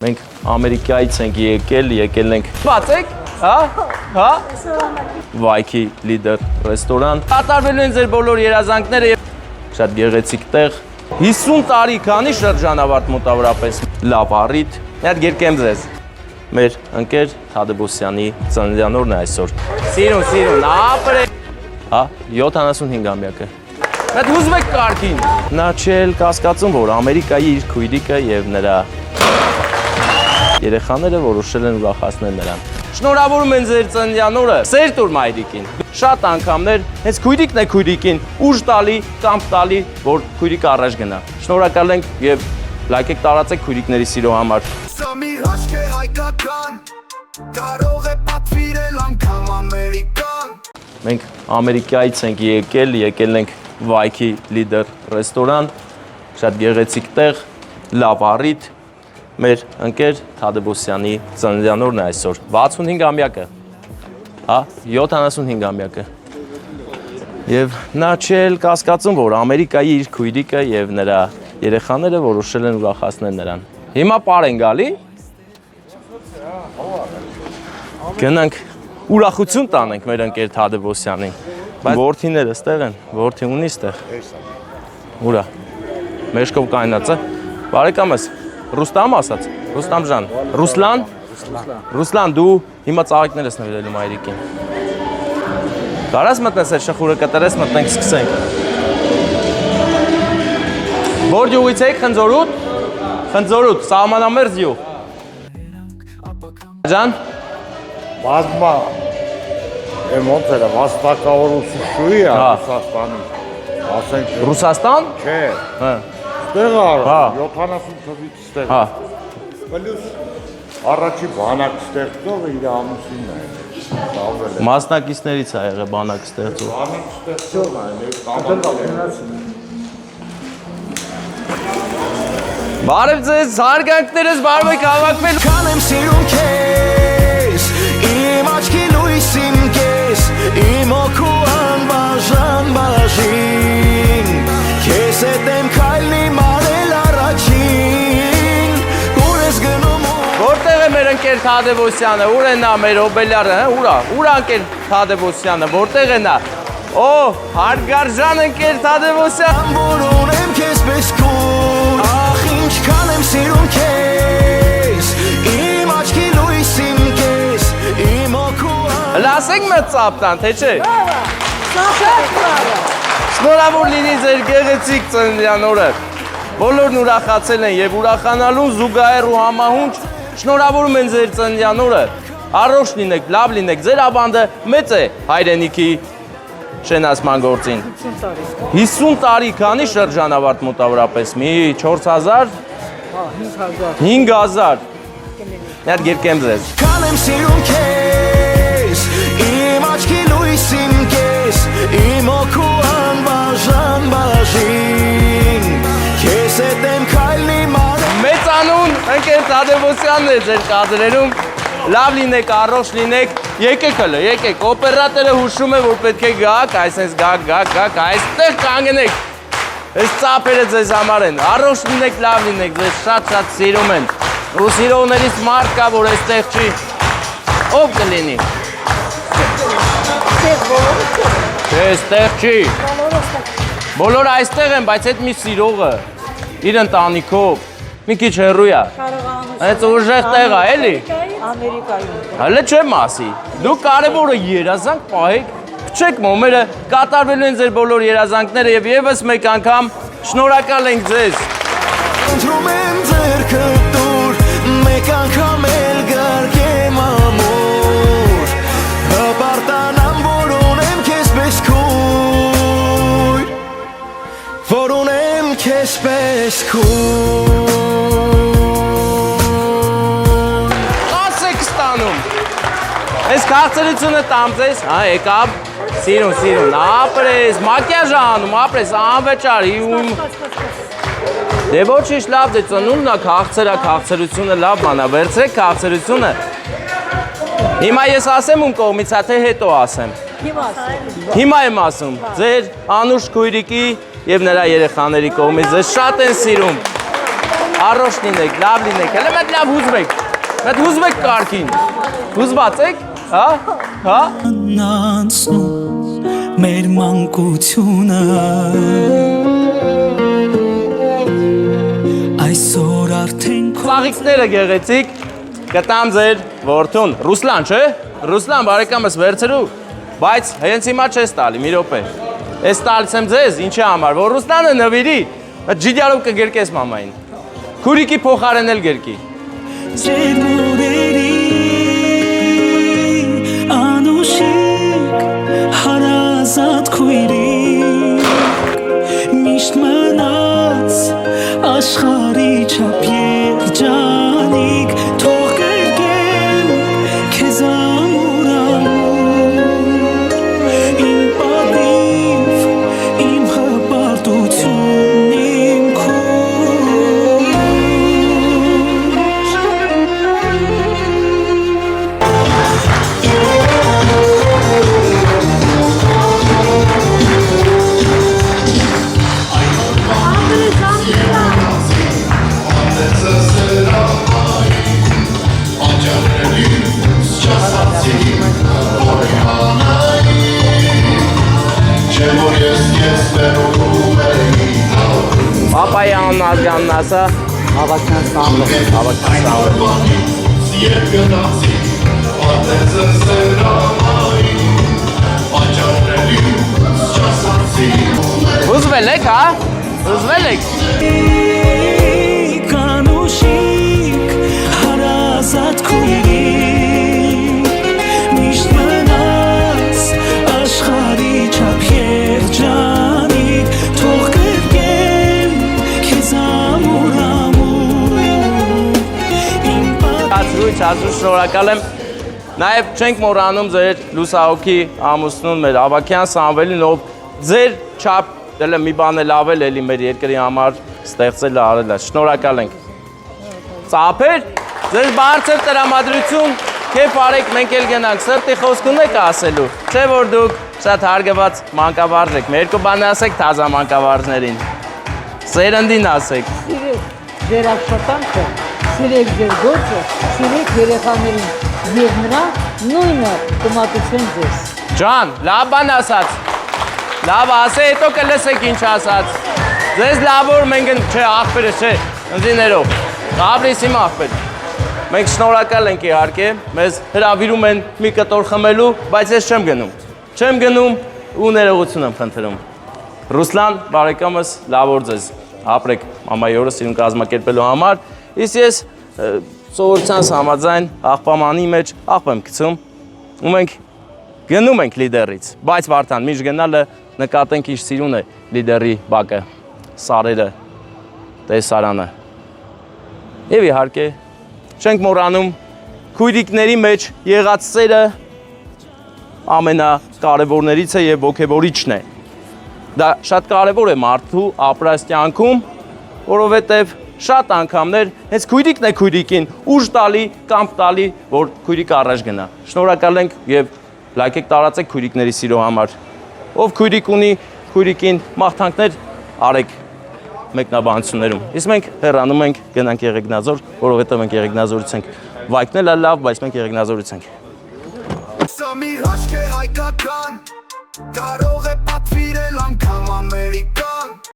Մենք Ամերիկայից ենք եկել ենք բացեք, հա? Վայքի լիդեր ռեստորան։ Կատարվելու են ձեր բոլոր երազանքները եւ շատ գեղեցիկ տեղ։ 50 տարի քանի շրջանավարտ մոտավորապես լավ առիթ։ Մի հատ գերկեմ ձեզ։ Մեր ընկեր Թադեբոսյանի ծննդյանորն է այսօր։ Սիրուն, ապրե։ Հա, 75-ամյակը։ Այդ ուզում եք կարգին։ Նա չէլ կասկածում, որ Ամերիկայի իր քույրիկը եւ նրա երեխաները որոշել են ուրախացնել նրան։ Շնորհավորում են ձեր ծննդյան օրը, սեր տուր մայրիկին։ Շատ անգամներ հենց քույրիկն է քույրիկին ուժ տալի կամ տալի, որ քույրիկը առաջ գնա։ Շնորհակալ ենք եւ լայքեք տարածեք քույրիկների սիրո համար։ Սա մի հաշք է հայկական, կարող է պատվիրել անգամ ամերիկան։ Մենք Ամերիկայից ենք եկել ենք Վայքի լիդեր ռեստորան, շատ գեղեցիկ տեղ, լավ առիթ։ Մեր ընկեր Թադեբոսյանի ծննդյանորն է այսօր, 65-ամյակը, հա, 75-ամյակը։ Եվ նա չէլ կասկածում, որ Ամերիկայի իր քույրիկը եւ նրա երեխաները որոշել են ուրախացնել նրան։ Հիմա պար են գալի։ Գնանք ուրախություն տանենք մեր ընկեր Թադեբոսյանին։ Բայց որդիները ստեղ են, որդի ունի ստեղ։ Ուրա։ Մեջքով կայնած է։ Բարեկամս, Ռուստամ ասաց, Ռուստամ ջան, Ռուսլան, դու հիմա ծաղիկներ ես նվիրելու մայրիկին։ Կարաս մտնես այդ շխուրը կտրես, մտնենք սկսենք։ Որ յուղից եք, խնձորուտ, սահմանամերձ յուղ։ Ջան։ Բազմա, ոնց էր, վաստակավոր ուսուշուի է Ռուսաստանի, ասենք։ Ռուսաստան։ Չէ, ստեղ առ, 70 թվից ստեղ։ Պլյուս առաջի բանակ ստեղծողը իր ամուսինն է։ Մասնակիցներից է եղել բանակ ստեղծող։ Բանակ ստեղծողն է, կամակալ։ Բարև ձեզ, հարգանքներս բարև եք հավաքվել։ Քան եմ սիրում քեզ, իմ աչքի լույսին կես, իմ օգու անբաժան բաժին, քեզ հետ եմ քայլի մանել առաջին, ուր ես գնում Որտեղ է մեր ընկեր Թադեբոսյանը, ուր է նա մեր օբելյարը, ուր ընկեր Թադեբոսյանը, որտեղ է նա, հարգարժան ընկեր Թադեբոսյան, որ ունեմ քեզ պես քույր, ախ ինչքան եմ սիրում քեզ, իմ աչքի լույսին կես, իմ օգու լասենք մեծ ծապտան, թե չէ։ Շնորհավոր լինի ձեր գեղեցիկ ծննդյան օրը։ Բոլորն ուրախացել են եւ ուրախանալուն զուգահեռ ու համահունչ շնորհավորում են ձեր ծննդյան օրը։ Առողջ լինեք, լավ լինեք, ձեր ավանդը մեծ է հայրենիքի շենացման գործին։ 50 տարի քանի շրջանավարտ մոտավորապես, մի 4000, 5000։ Մի հատ գերկեմ ձեզ։ Քան եմ սիրում քեզ, իմ աչքի լույսին կես, իմ օգու անբաժան բաժին, քեզ հետ եմ քայլի մանել։ Մեծանուն ընկեր Թադեբոսյանն է ձեր կադրերում, լավ լինեք, առողջ լինեք, եկեք, օպերատորը հուշում է, որ պետք է գաք, այսպես գաք, այստեղ կանգնեք, այս ծապերը ձեզ համար են, առողջ լինեք, լավ լինեք, ձեզ շատ սիրում են, ու սիրողներից մարդ կա, որ այստեղ չի, ով կլինի։ Այստեղ չի, բոլոր այստեղ են, բայց այդ մի սիրողը, իր ընտանիքով, մի քիչ հեռու է, այս ուժեղ տեղ է, էլի։ Ամերիկայում։ Հələ չեմ ասի, դուք կարևորը երազանք պահեք, փչեք մոմերը, կատարվելու են ձեր բոլոր երազանքները եւ եւս մեկ անգամ շնորհակալ ենք ձեզ։ Ընտրում եմ ձեռքը դուր, մեկ անգամ էլ գարկեմ ամուր, հպարտանամ, որ ունեմ քեզ պես քույր, որ ունեմ քեզ պես քույր։ Այս քաղցրությունը տամձես, եկավ, սիրուն, ապրես, մակյաժ անում, ապրես, անվեճար, դե ոչինչ լավ դե ծնունդն է, քաղցրությունը լավ բան է, վերցրեք քաղցրությունը։ Հիմա ես ասեմ ում կողմից է, թե հետո ասեմ։ Հիմա եմ ասում, ձեր անուշ քույրիկի եւ նրա երեխաների կողմից ձեզ շատ են սիրում։ Առոշ լինեք, լավ լինեք, հələ մետ լավ հուզվեք, մետ հուզվեք կարգին, հուզված եք, հա, հա։ Անցնում մեր մանկությունը այսօր արդեն Ծաղիքները գեղեցիկ, կտամ ձեր որդուն, Ռուսլան չէ, Ռուսլան բարեկամս վերցրու, բայց հենց հիմա չես տալի, մի րոպե, ես տալիս եմ ձեզ, ինչի համար, որ Ռուսլանը նվիրի, ջիդյալով կգերկես մամային, քուրիկի փոխարեն էլ գերկի։ Ձեր մուրերի անուշիկ հարազատ քույրիկ միշտ մնաց աշխարհի չափ երջանիկ թող կերկեմ քեզ ամուր ամուր իմ պատիվ իմ հպարտություն իմ քույր Պապայի անունն ասա, Ավակյան Սամվել։ ավակյան Սամվել։ Հուզվել եք, հա, հուզվել եք։ Կանուշիկ հարազատ քույրիկ միշտ մնաց աշխարհի չափ երջանիկ թող կերկեմ քեզ ամուր ամուր իմ Հացրույց, շնորհակալ եմ։ Նաև չենք մոռանում ձեր լուսահոգի ամուսնուն մեր Ավակյան Սամվելին, ով ձեր չափ դել է մի բան էլ ավել էլի մեր երկրի համար ստեղծել է, արել է։ Շնորհակալ ենք։ Ծափեր, ձեր բարձր տրամադրություն, քեֆ արեք, մենք էլ գնանք, սրտի խոսք ունեք ասելու։ Չէ որ դուք շատ հարգված մանկավարժ եք, մեր երկու բան ասեք թազա մանկավարժներին։ Սերնդին ասեք։ Սիրեք ձեր աշխատանքը, սիրեք ձեր գործը, սիրեք երեխաներին եւ նրա նույնը կմատուցեն ձեզ։ Ջան, լավ բան ասաց։ Լավ ասե, հետո կլսեք ինչ ասաց։ Ձեզ լավ որ մենք չէ, աղբերը չէ, ընձիներով։ Գաբրիս իմ աղբեր։ Մենք շնորհակալ ենք իհարկե, մեզ հրավիրում են մի կտոր խմելու, բայց ես չեմ գնում։ Չեմ գնում ու ներողություն եմ խնդրում։ Ռուսլան, բարեկամս, լավ որ ձեզ ապրեք մամայի օրը սիրուն կազմակերպելու համար։ Իսկ ես սովորությանս համաձայն աղբամանի մեջ աղբ եմ գցում ու մենք գնում ենք լիդերից, բայց Վարդան, միշտ գնալը նկատենք ինչ սիրուն է լիդերի բակը, սարերը, տեսարանը։ Եվ իհարկե, չենք մոռանում քույրիկների մեջ եղած սերը ամենակարևորներից է եւ ոգևորիչն է։ Դա շատ կարևոր է մարդու ապրած կյանքում, որովհետեւ շատ անգամներ հենց քույրիկն է քույրիկին ուժ տալի կամ տալի, որ քույրիկը առաջ գնա։ Շնորհակալ ենք եւ լայք եք տարածեք քույրիկների սիրո համար։ Ով քույրիկ ունի, քույրիկին մաղթանքներ արեք մեկնաբանություններում։ Իսկ մենք հեռանում ենք, գնանք Եղեգնաձոր, որովհետեւ մենք Եղեգնաձորից ենք։ Վայքն էլ լավ, բայց մենք Եղեգնաձորից ենք։ Սա մի հաշկ է հայկական, կարող է պատվիրել անգամ Ամերիկան